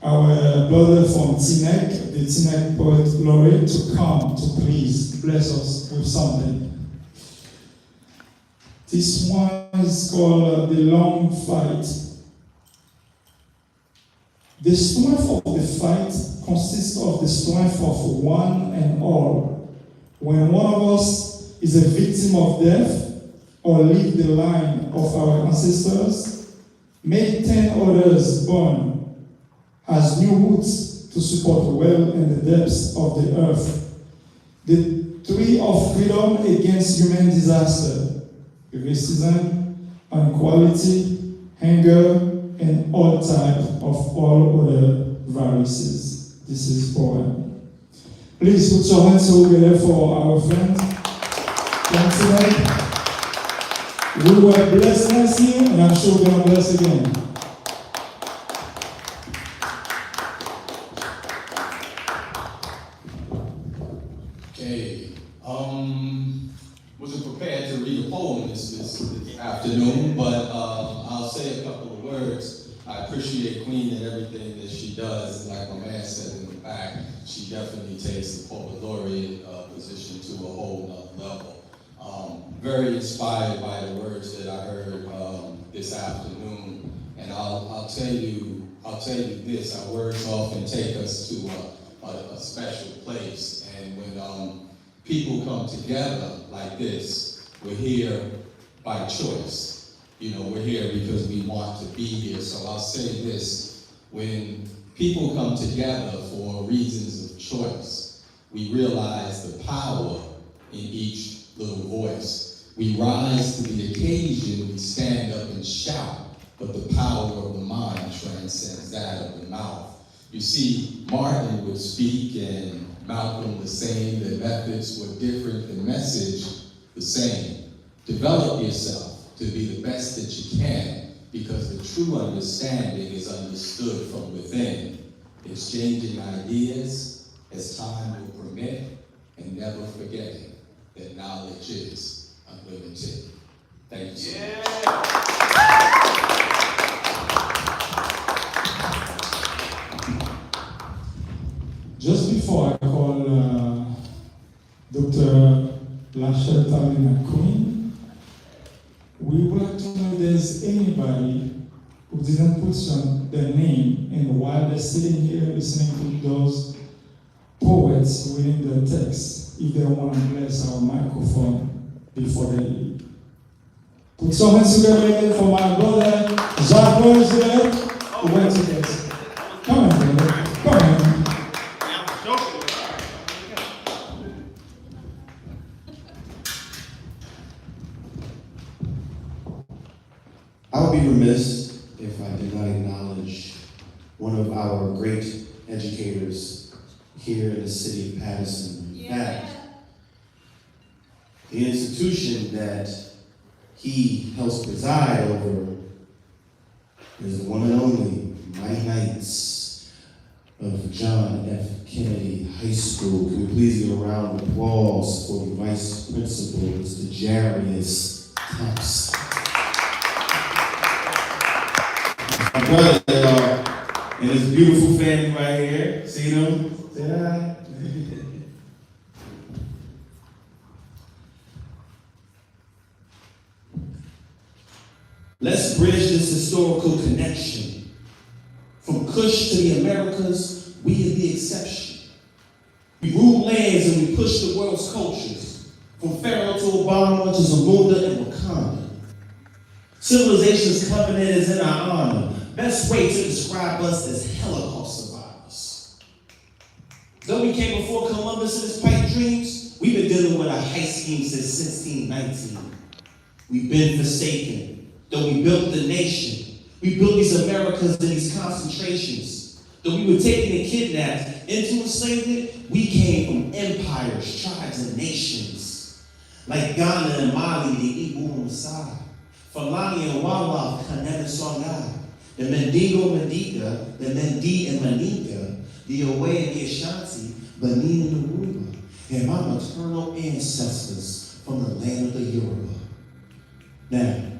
our brother from Teaneck, the Teaneck Poet Laureate, to come to please bless us with something. This one is called The Long Fight. The strength of the fight consists of the strength of one and all. When one of us is a victim of death or leave the line of our ancestors, make 10 others born as new roots to support well in the depths of the earth. The tree of freedom against human disaster, racism, inequality, hunger, and all types of all other viruses. This is poem. Please put your hands together for our friends. Thanks tonight. We were blessed last year, and I'm sure we're going to bless again. Okay. Wasn't prepared to read a poem this afternoon, but I'll say a couple of words. I appreciate Queen and everything that she does. Like my man said in the back, she definitely takes the poet laureate position to a whole nother level. Very inspired by the words that I heard this afternoon, and I'll tell you this: our words often take us to a special place, and when people come together like this, we're here by choice. You know, we're here because we want to be here. So I'll say this: when people come together for reasons of choice, we realize the power in each little voice. We rise to the occasion, we stand up and shout, but the power of the mind transcends that of the mouth. You see, Martin would speak and Malcolm the same. The methods were different, the message the same. Develop yourself to be the best that you can, because the true understanding is understood from within. Exchanging ideas as time will permit, and never forgetting that knowledge is unlimited. Thank you so much. Just before I call Dr. Lachelle Talina Queen, we would like to know if there's anybody who didn't put their name in while they're sitting here listening to those poets reading the text, if they want to bless our microphone before they leave. Put some hands together for my brother, Jacques Berger, who went to this. Come on, brother. Come on. I would be remiss if I did not acknowledge one of our great educators here in the city of Paterson. In fact, the institution that he helps preside over is the one and only Mighty Knights of John F. Kennedy High School. Can we please give a round of applause for the Vice Principal, Mr. Jarius Thompson. My brother, and his beautiful family right here. See them? Say hi. Let's bridge this historical connection. From Kush to the Americas, we are the exception. We rule lands and we push the world's cultures. From Pharaoh to Obama to Zamunda and Wakanda. Civilization's covenant is in our honor. Best way to describe us as Holocaust survivors. Though we came before Columbus and his pipe dreams, we've been dealing with a high scheme since 1619. We've been forsaken. Though we built the nation, we built these Americas in these concentrations. Though we were taken and kidnapped into enslavement, we came from empires, tribes, and nations. Like Ghana and Mali, the Igbo and Maasai. Fulani and Wallach, Kanem and Songhai. The Mendigo Mendiga, the Mendi and Maninka, the Owe and the Ashanti, Benin and Aruba, and my maternal ancestors from the land of the Yoruba. Now,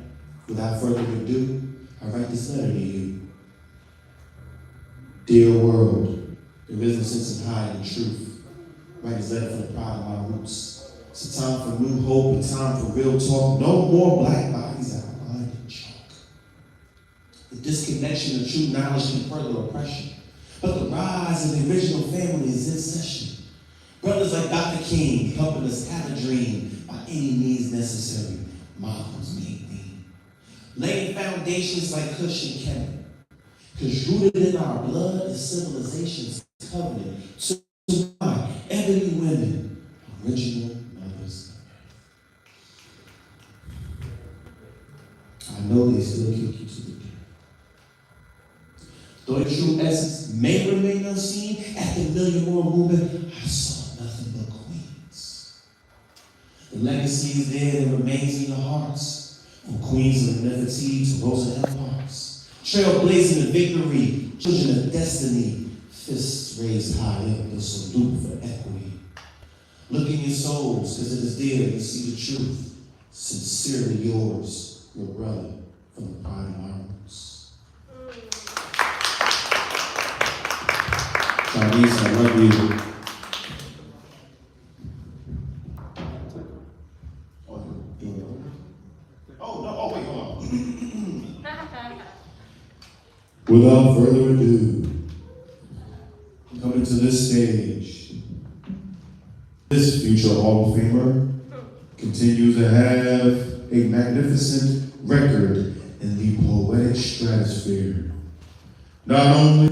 the Without further ado, I write this letter to you. Dear world, there is no sense in hiding truth. Write this letter for the pride of my roots. It's a time for new hope, a time for real talk. No more black bodies outlined in chalk. The disconnection of true knowledge can further oppression. But the rise of the original family is in session. Brothers like Dr. King helping us have a dream by any means necessary. Malcolm's main theme. Laying foundations like Kush and Kemet. Because rooted in our blood is civilization's covenant to my ebony women, original mothers. I know they still kick you to the death. Though the true essence may remain unseen, at the Million More movement, I saw nothing but queens. The legacy is there and remains in your hearts, from Queens of Nefertiti to Rosa M. Parks. Trailblazing the victory, children of destiny, fists raised high up in salute for equity. Look in your souls, because it is there you see the truth. Sincerely yours, your brother, from the pride of my roots. Chinese, I love you. Wait, hold on. Without further ado, coming to this stage, this future Hall of Famer continues to have a magnificent record in the poetic stratosphere. Not only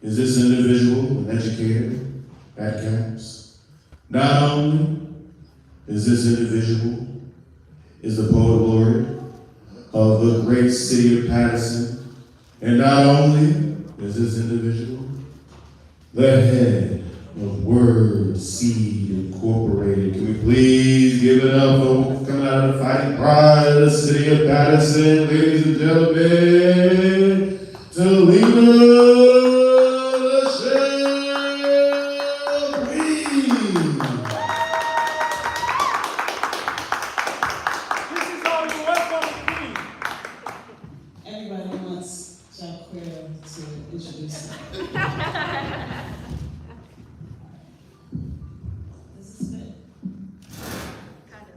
is this individual an educator at camps, not only is this individual is the poet laureate of the great city of Paterson, and not only is this individual the head of Word Seed Incorporated. Can we please give it up for coming out of the fighting pride of the city of Paterson, ladies and gentlemen, to Lena. Everybody wants Jacqueline to introduce them. This is good. Kind of.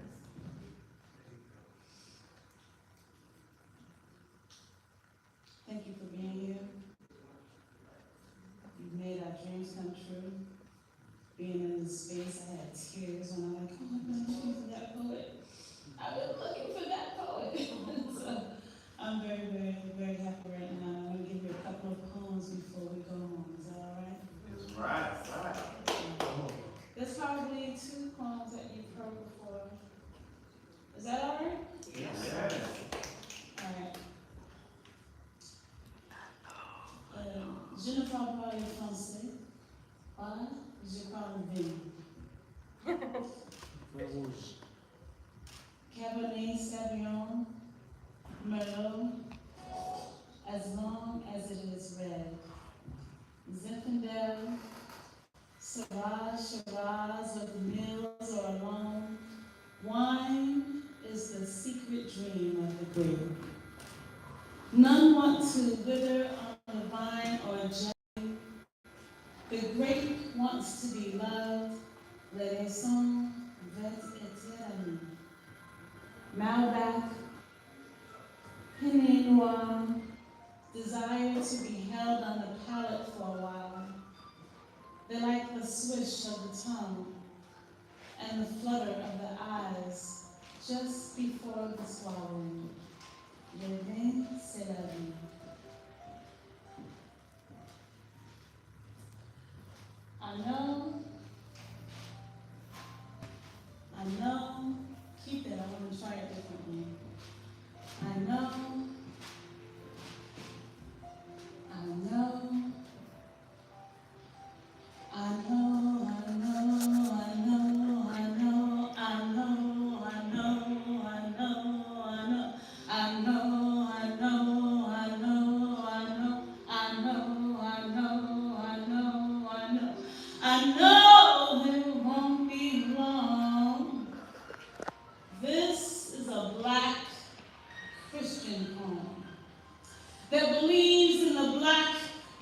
Thank you for being here. You've made our dreams come true. Being in this space, I had tears when I'm like, oh, I've been looking for that poet. I've been looking for that poet. So I'm very, very, very happy right now. I'm going to give you a couple of poems before we go home. Is that all right? That's right. There's probably 2 poems that you've heard before. Is that all right? Yes. All right. Je ne parle pas le français. Voilà, je parle bien. Cabernet Sauvignon, Merlot, as long as it is red. Zinfandel, Shiraz of the mills or alone. Wine is the secret dream of the grape. None want to wither on the vine or jelly. The grape wants to be loved. Les raisons vet éternelles. Malbec, Pinot Noir, desire to be held on the palate for a while. They like the swish of the tongue and the flutter of the eyes just before the swallowing. Le vin, c'est la vie. I know, keep it, I want to try it differently. I know, it won't be long. This is a black Black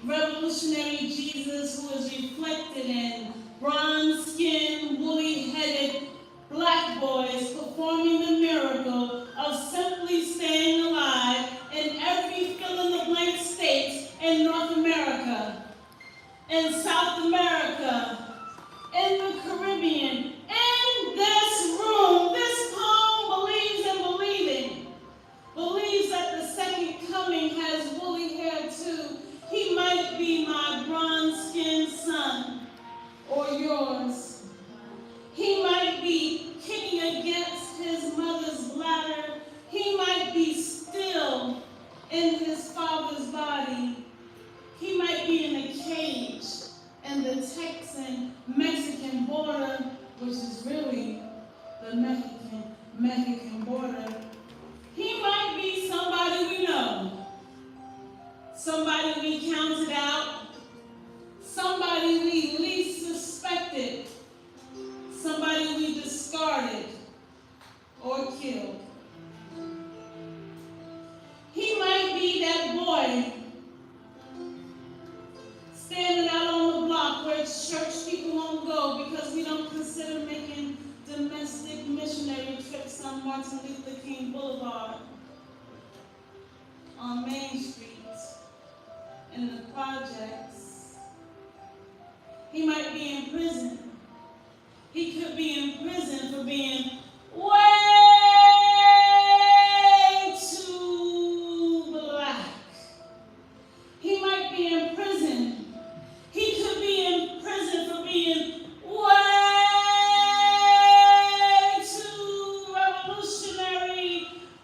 revolutionary Jesus who is reflected in bronze-skinned, woolly-headed Black boys performing the miracle of simply staying alive in every fill-in-the-blank state in North America, in South America, in the Caribbean, in this room. This poem believes in believing, believes that the second coming has woolly hair too. He might be my bronze-skinned son or yours. He might be kicking against his mother's bladder. He might be still in his father's body. He might be in a cage in the Texan-Mexican border, which is really the Mexican border. He might be somebody we know, somebody we counted out, somebody we least suspected, somebody we discarded or killed. He might be that boy standing out on the block where church people won't go because we don't consider making domestic missionary trips on Martin Luther King Boulevard, on Main Street, in the projects. He might be in prison. He could be in prison for being way too Black. He might be in prison. He could be in prison for being way too revolutionary.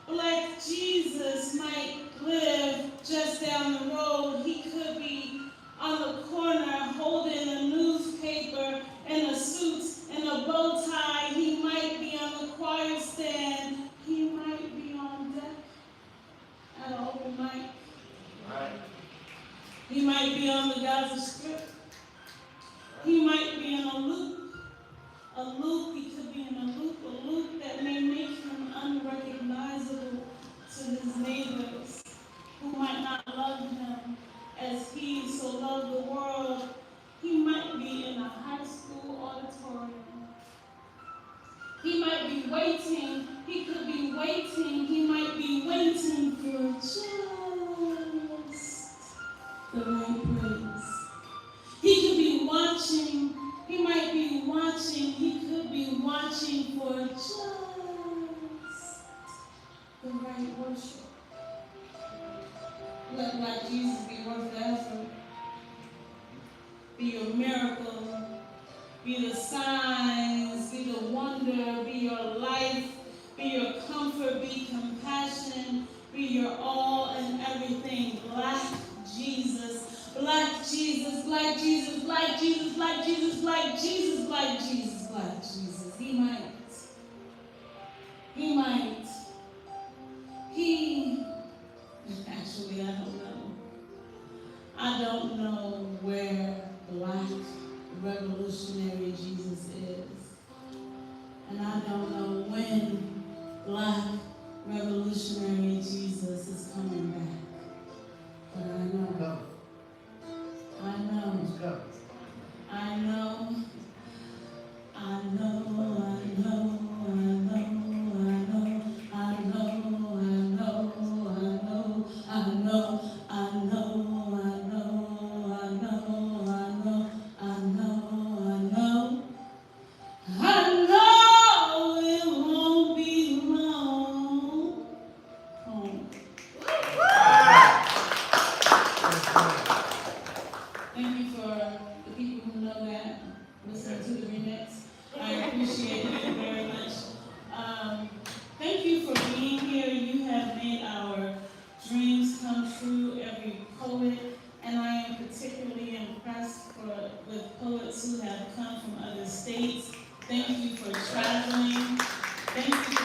Black Jesus might live just down the road. He could be on the corner holding a newspaper in a suit and a bow tie. He might be on the choir stand. He might be on deck at an open mic. Right. He might be on the Gaza Strip. He might be in a loop. A loop, he could be in a loop that may make him unrecognizable to his neighbors who might not love him as he so loved the world. He might be in a high school auditorium. He might be waiting. He could be waiting. He might be waiting for just the right praise. He could be watching. He might be watching. He could be watching for just the right worship. Let Black Jesus be worth the effort. Be your miracle. Be the signs. Be the wonder. Be your life. Be your comfort. Be compassion. Be your all and everything. Black Jesus. Black Jesus. Black Jesus. Black Jesus. Black Jesus. Black Jesus. Black Jesus. Black Jesus. He might. He might. Actually, I don't know. I don't know where Black revolutionary Jesus is. And I don't know when Black revolutionary Jesus is coming back. But I know. I know. I know. I know. I know. Thank you for traveling. Thank you